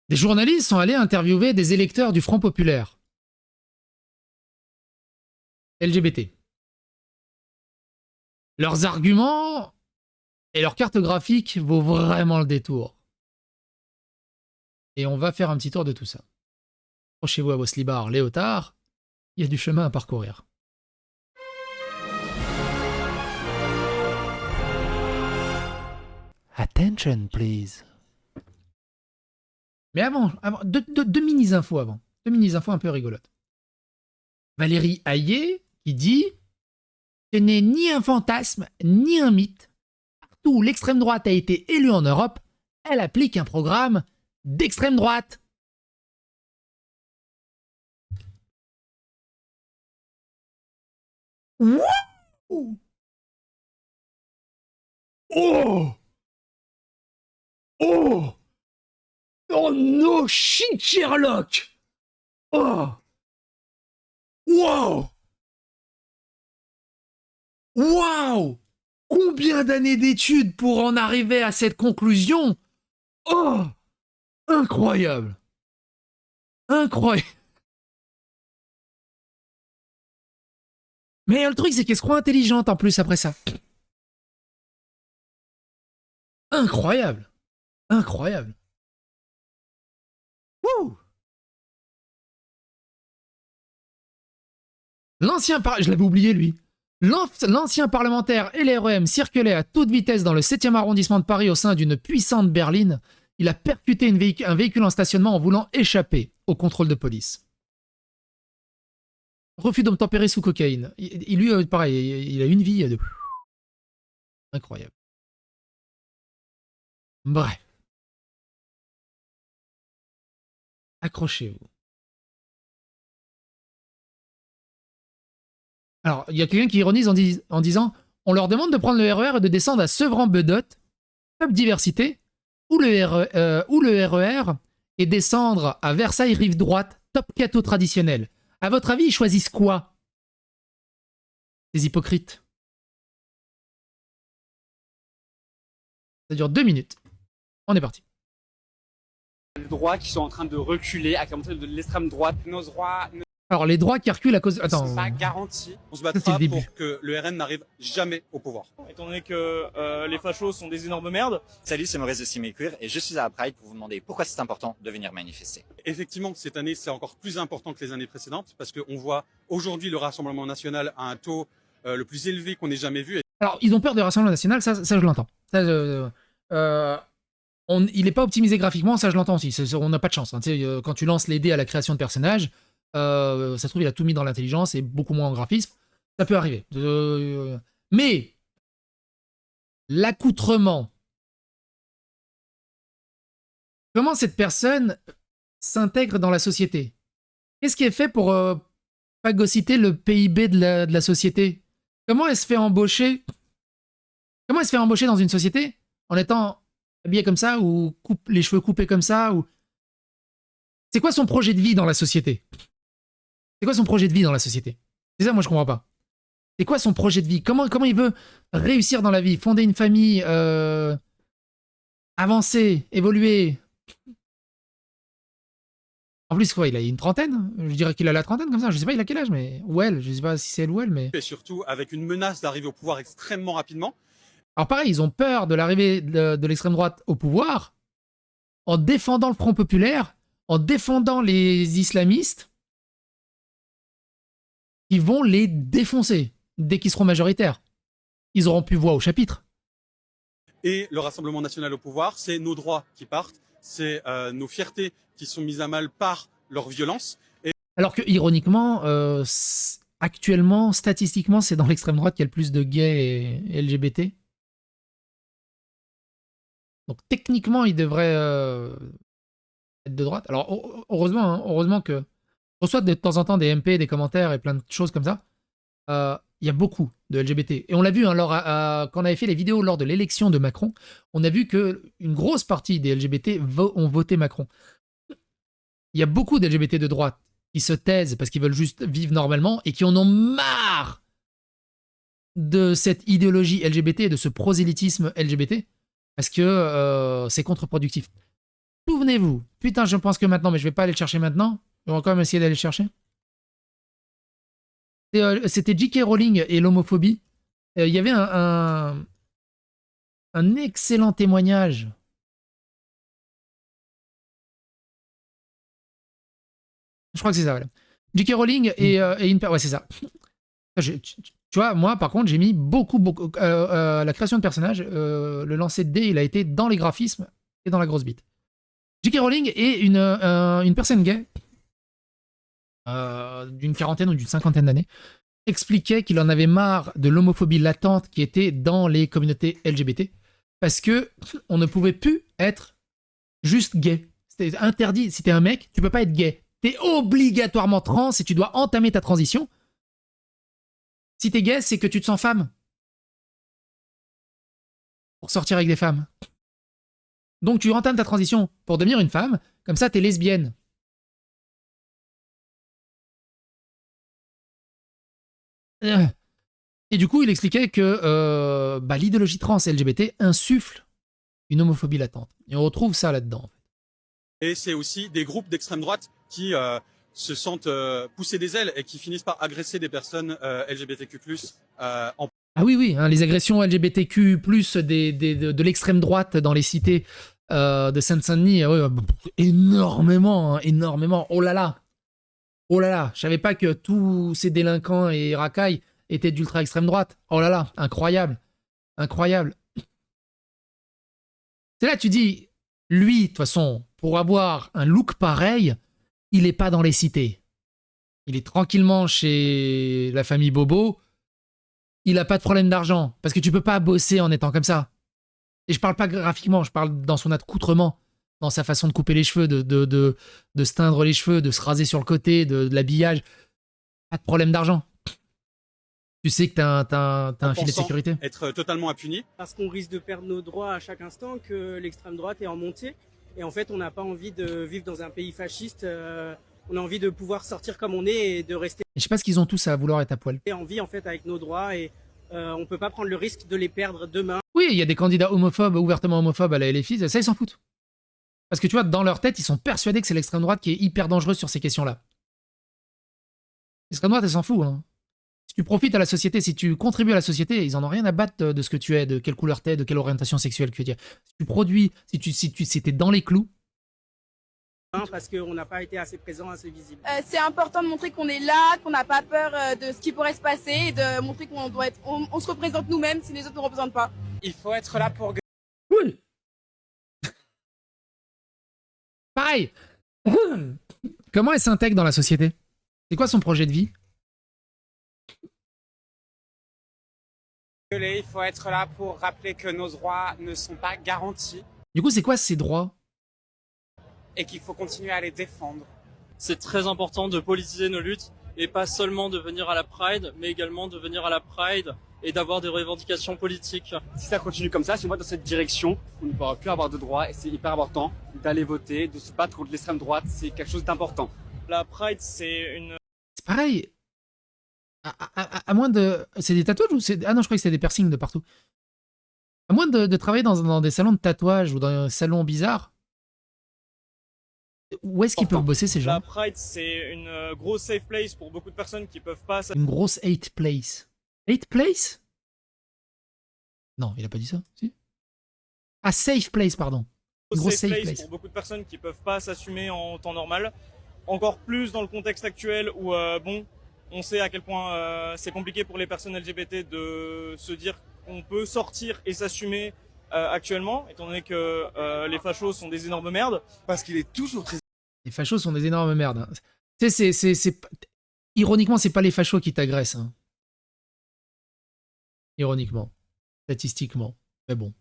Des journalistes sont allés interviewer des électeurs du Front Populaire. LGBT. Leurs arguments et leur carte graphique vaut vraiment le détour. Et on va faire un petit tour de tout ça. Accrochez-vous à vos slibards léotards, il y a du chemin à parcourir. Attention, please. Mais avant deux mini-infos avant. Deux mini-infos un peu rigolotes. Valérie Hayé qui dit « Ce n'est ni un fantasme, ni un mythe. Partout où l'extrême droite a été élue en Europe, elle applique un programme d'extrême droite. » Wouh! Oh! Oh! Oh no shit, Sherlock! Oh! Wow! Wow! Combien d'années d'études pour en arriver à cette conclusion? Oh! Incroyable! Incroyable! Mais le truc, c'est qu'elle se croit intelligente en plus après ça. Incroyable! Incroyable! Wouh! Je l'avais oublié lui. L'ancien parlementaire LREM circulait à toute vitesse dans le 7e arrondissement de Paris au sein d'une puissante berline. Il a percuté un véhicule en stationnement en voulant échapper au contrôle de police. Refus d'obtempérer sous cocaïne. Lui, pareil, il a une vie de... Incroyable. Bref. Accrochez-vous. Alors, il y a quelqu'un qui ironise en disant « On leur demande de prendre le RER et de descendre à Sevran-Bedotte, top diversité, ou le RER et descendre à Versailles rive droite, top catho traditionnel. À votre avis, ils choisissent quoi? Ces hypocrites. » Ça dure 2 minutes. On est parti. Les droits qui sont en train de reculer à cause de l'extrême droite. Nos droits Alors, les droits qui reculent à cause... ne sont pas garantis. On se battra pour que le RN n'arrive jamais au pouvoir. Étant donné que les fachos sont des énormes merdes. Salut, c'est Maurice de Simé-Cuir et je suis à la Pride pour vous demander pourquoi c'est important de venir manifester. Effectivement, cette année, c'est encore plus important que les années précédentes parce qu'on voit aujourd'hui le Rassemblement national à un taux le plus élevé qu'on ait jamais vu. Alors, ils ont peur du Rassemblement national, ça je l'entends. Il n'est pas optimisé graphiquement, ça je l'entends aussi. On n'a pas de chance. Hein. Quand tu lances les dés à la création de personnages, ça se trouve, il a tout mis dans l'intelligence et beaucoup moins en graphisme. Ça peut arriver. Mais l'accoutrement, comment cette personne s'intègre dans la société? Qu'est-ce qui est fait pour phagocyter le PIB de la société? Comment elle se fait embaucher? Comment elle se fait embaucher dans une société en étant habillée comme ça ou les cheveux coupés comme ça ou... C'est quoi son projet de vie dans la société? C'est quoi son projet de vie dans la société? C'est ça, moi, je comprends pas. C'est quoi son projet de vie? Comment il veut réussir dans la vie? Fonder une famille, avancer, évoluer. En plus, quoi, il a une trentaine? Je dirais qu'il a la trentaine, comme ça. Je sais pas, il a quel âge, mais... Ou elle, je sais pas si c'est elle ou elle, mais... Et surtout avec une menace d'arriver au pouvoir extrêmement rapidement. Alors pareil, ils ont peur de l'arrivée de l'extrême droite au pouvoir en défendant le Front Populaire, en défendant les islamistes, qui vont les défoncer dès qu'ils seront majoritaires. Ils auront plus voix au chapitre. Et le Rassemblement national au pouvoir, c'est nos droits qui partent, c'est nos fiertés qui sont mises à mal par leur violence. Et... Alors que, ironiquement, actuellement, statistiquement, c'est dans l'extrême droite qu'il y a le plus de gays et LGBT. Donc techniquement, il devrait être de droite. Alors heureusement que je reçois de temps en temps des MP, des commentaires et plein de choses comme ça. Il y a beaucoup de LGBT. Et on l'a vu, hein, quand on avait fait les vidéos lors de l'élection de Macron, on a vu qu'une grosse partie des LGBT ont voté Macron. Il y a beaucoup d'LGBT de droite qui se taisent parce qu'ils veulent juste vivre normalement et qui en ont marre de cette idéologie LGBT et de ce prosélytisme LGBT parce que c'est contre-productif. Souvenez-vous. Putain, je pense que maintenant, mais je vais pas aller le chercher maintenant. On va quand même essayer d'aller le chercher. C'était J.K. Rowling et l'homophobie. Il y avait un excellent témoignage. Je crois que c'est ça, voilà. J.K. Rowling et une... Ouais, c'est ça. Tu vois, moi, par contre, j'ai mis beaucoup... la création de personnages, le lancer de dés, il a été dans les graphismes et dans la grosse bite. J.K. Rowling est une personne gay d'une quarantaine ou d'une cinquantaine d'années, expliquait qu'il en avait marre de l'homophobie latente qui était dans les communautés LGBT, parce que on ne pouvait plus être juste gay. C'était interdit. Si t'es un mec, tu peux pas être gay. T'es obligatoirement trans et tu dois entamer ta transition. Si t'es gay, c'est que tu te sens femme. Pour sortir avec des femmes. Donc tu entames ta transition pour devenir une femme, comme ça t'es lesbienne. Et du coup, il expliquait que l'idéologie trans et LGBT insuffle une homophobie latente. Et on retrouve ça là-dedans. En fait. Et c'est aussi des groupes d'extrême droite qui se sentent pousser des ailes et qui finissent par agresser des personnes LGBTQ+. En... Ah oui, hein, les agressions LGBTQ+, de l'extrême droite dans les cités de Seine-Saint-Denis, énormément, hein, énormément. Oh là là, je savais pas que tous ces délinquants et racailles étaient d'ultra extrême droite. Oh là là, incroyable, incroyable. C'est là tu dis, lui, de toute façon, pour avoir un look pareil, il est pas dans les cités. Il est tranquillement chez la famille Bobo. Il a pas de problème d'argent, parce que tu peux pas bosser en étant comme ça. Et je parle pas graphiquement, je parle dans son accoutrement, dans sa façon de couper les cheveux, de se teindre les cheveux, de se raser sur le côté, de l'habillage. Pas de problème d'argent. Tu sais que t'as un filet de sécurité. Être totalement impuni. Parce qu'on risque de perdre nos droits à chaque instant, que l'extrême droite est en montée. Et en fait, on n'a pas envie de vivre dans un pays fasciste. On a envie de pouvoir sortir comme on est et de rester Et je sais pas ce qu'ils ont tous à vouloir être à poil. en vie en fait avec nos droits. Et on peut pas prendre le risque de les perdre demain. Oui, il y a des candidats homophobes, ouvertement homophobes à la LFI, ça ils s'en foutent. Parce que tu vois, dans leur tête, ils sont persuadés que c'est l'extrême droite qui est hyper dangereuse sur ces questions-là. L'extrême droite, elle s'en fout. Hein. Si tu profites à la société, si tu contribues à la société, ils en ont rien à battre de ce que tu es, de quelle couleur t'es, de quelle orientation sexuelle tu es. Si tu produis, si t'es dans les clous. Parce qu'on n'a pas été assez présent, assez visible. C'est important de montrer qu'on est là, qu'on n'a pas peur de ce qui pourrait se passer et de montrer qu'on doit être, on se représente nous-mêmes si les autres ne nous représentent pas. Il faut être là pour... Oui. Pareil. Comment elle s'intègre dans la société? C'est quoi son projet de vie? Il faut être là pour rappeler que nos droits ne sont pas garantis Du coup, c'est quoi ses droits? et qu'il faut continuer à les défendre. C'est très important de politiser nos luttes et pas seulement de venir à la Pride, mais également de venir à la Pride et d'avoir des revendications politiques. Si ça continue comme ça, si on va dans cette direction, on ne pourra plus avoir de droits et c'est hyper important d'aller voter, de se battre contre l'extrême droite, c'est quelque chose d'important. La Pride, c'est une... C'est pareil. À moins de... C'est des tatouages ou c'est... Ah non, je croyais que c'était des piercings de partout. À moins de travailler dans des salons de tatouage ou dans un salon bizarre, où est-ce qu'ils peuvent bosser ces gens? La Pride, c'est une grosse safe place pour beaucoup de personnes qui peuvent pas... Une grosse 8 place. 8 place? Non, il a pas dit ça, si? Ah, safe place, pardon. Une grosse safe place. Pour beaucoup de personnes qui peuvent pas s'assumer en temps normal. Encore plus dans le contexte actuel où, on sait à quel point c'est compliqué pour les personnes LGBT de se dire qu'on peut sortir et s'assumer actuellement, étant donné que les fachos sont des énormes merdes. Parce qu'il est toujours très... Les fachos sont des énormes merdes. Hein. Tu sais, ironiquement, c'est pas les fachos qui t'agressent. Hein. Ironiquement. Statistiquement. Mais bon.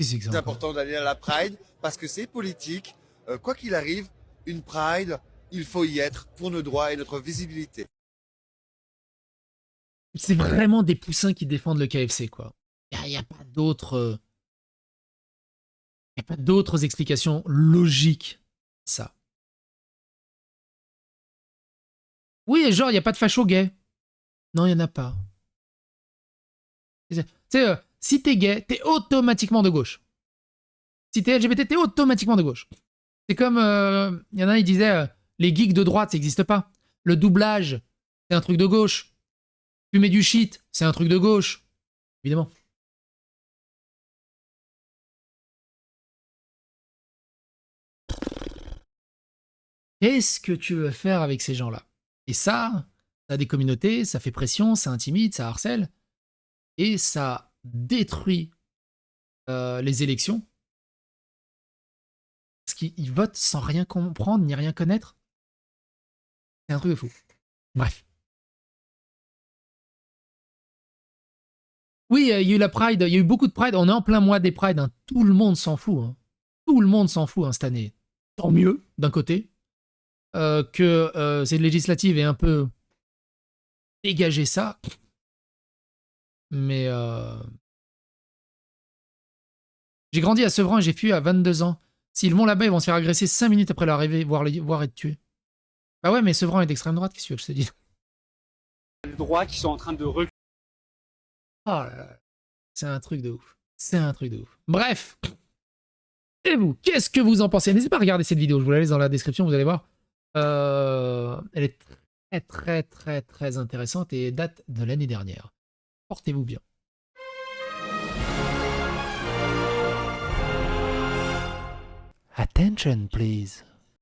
C'est important d'aller à la Pride parce que c'est politique. Quoi qu'il arrive, une Pride, il faut y être pour nos droits et notre visibilité. C'est vraiment des poussins qui défendent le KFC, quoi. Il n'y a pas d'autres... Il n'y a pas d'autres explications logiques à ça. Oui, genre, il n'y a pas de facho gay. Non, il n'y en a pas. Tu sais, si t'es gay, t'es automatiquement de gauche. Si t'es LGBT, t'es automatiquement de gauche. C'est comme, il y en a, ils disaient, les geeks de droite, ça n'existe pas. Le doublage, c'est un truc de gauche. Fumer du shit, c'est un truc de gauche. Évidemment. Qu'est-ce que tu veux faire avec ces gens-là? Et ça a des communautés, ça fait pression, ça intimide, ça harcèle. Et ça détruit les élections. Parce qu'ils votent sans rien comprendre ni rien connaître. C'est un truc de fou. Bref. Oui, il y a eu la Pride, il y a eu beaucoup de Pride. On est en plein mois des Pride. Hein. Tout le monde s'en fout. Hein. Tout le monde s'en fout hein, cette année. Tant mieux, d'un côté, que cette législative ait un peu dégagé ça. Mais j'ai grandi à Sevran et j'ai fui à 22 ans. S'ils vont là-bas, ils vont se faire agresser 5 minutes après leur arrivée, voire être tués. Bah ouais, mais Sevran est d'extrême droite, qu'est-ce que je te dis? Les droits qui sont en train de reculer. Oh là là. C'est un truc de ouf. C'est un truc de ouf. Bref. Et vous, qu'est-ce que vous en pensez? N'hésitez pas à regarder cette vidéo, je vous la laisse dans la description, vous allez voir. Elle est très très très très intéressante et date de l'année dernière. Portez-vous bien. Attention, please.